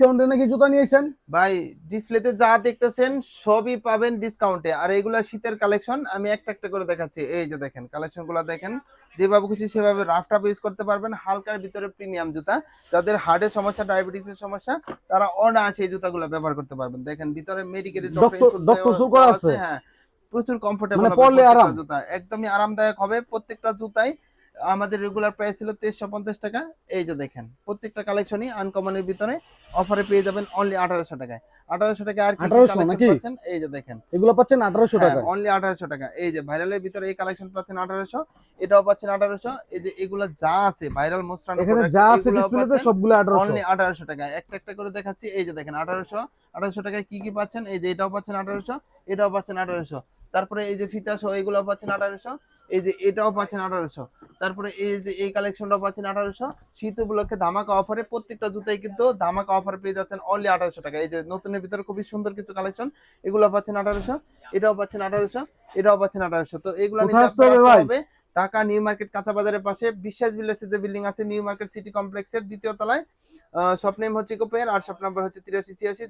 ডিসকাউন্টে নাকি জুতা নিয়েছেন? ভাই ডিসপ্লেতে যা দেখতেছেন সবই পাবেন ডিসকাউন্টে। আর এগুলা শীতের কালেকশন, আমি একটা একটা করে দেখাচ্ছি। এই যে দেখেন কালেকশন গুলা দেখেন, যেভাবে খুশি সেভাবে রাফ টাফ ইউজ করতে পারবেন। হালকার ভিতরে প্রিমিয়াম জুতা, যাদের হার্টের সমস্যা, ডায়াবেটিসের সমস্যা, তারা অনায়াসে এই জুতাগুলো ব্যবহার করতে পারবেন। দেখেন ভিতরে medicated doctor doctor insole doctor সুল করা দেওয়া আছে, আছে। হ্যাঁ, প্রচুর কমফোর্টেবল মানে হবে পরলে প্রত্যেকটা আরাম। জুতা, একদমই আরামদায়ক হবে প্রত্যেকটা জুতাই। আমাদের রেগুলার প্রাইস ছিল 2350 টাকা। এই যে দেখেন প্রত্যেকটা কালেকশনই আনকমনের ভিতরে অফারে পেয়ে যাবেন অনলি 1800 টাকায়। 1800 টাকা। আর কি কি 1800 কালেকশন নাকি? পাচ্ছেন এই যে দেখেন। এগুলো পাচ্ছেন 1800 হ্যাঁ, টাকায়। অনলি 1800 টাকা। এই যে ভাইরালের ভিতরে এই কালেকশন পাচ্ছেন 1800, এটাও পাচ্ছেন 1800। এই যে এগুলা যা আছে ভাইরাল মোস্ট রান এখানে প্রোডাক্ট, যা আছে এগুলাও ডিসপ্লেতে পাচ্ছেন সবগুলো 1800। অনলি 1800 টাকায়। একটা একটা করে দেখাচ্ছি। এই যে দেখেন 1800 টাকায় কি কি পাচ্ছেন। এই যে এটাও পাচ্ছেন 1800, এটাও পাচ্ছেন 1800। তারপরে এই যে ফিতা সহ এগুলোও পাচ্ছেন 1800। এই যে এটাও পাচ্ছেন 1800। তারপরে এই যে এই কালেকশনটাও পাচ্ছেন 1800। শীত উপলক্ষে ধামাকা অফারে প্রত্যেকটা জুতাই কিন্তু ধামাকা অফারে পেয়ে যাচ্ছেন অনলি 1800 টাকা। এই যে নতুনের ভিতরে খুবই সুন্দর কিছু কালেকশন, এগুলো পাচ্ছেন 1800, এটাও পাচ্ছেন 1800, এটাও পাচ্ছেন 1800। তো এগুলো নিতে কোথায় আসতে আপনার হবে আসতে ভাই? হবে ঢাকা নিউ মার্কেট কাঁচা বাজারের পাশে বিশ্বাস বিল্ডার্সের যে বিল্ডিং আছে নিউ মার্কেট সিটি কমপ্লেক্সের দ্বিতীয় তলায়। শপ নেম হচ্ছে কোপের, আর শপ নাম্বার হচ্ছে 8386।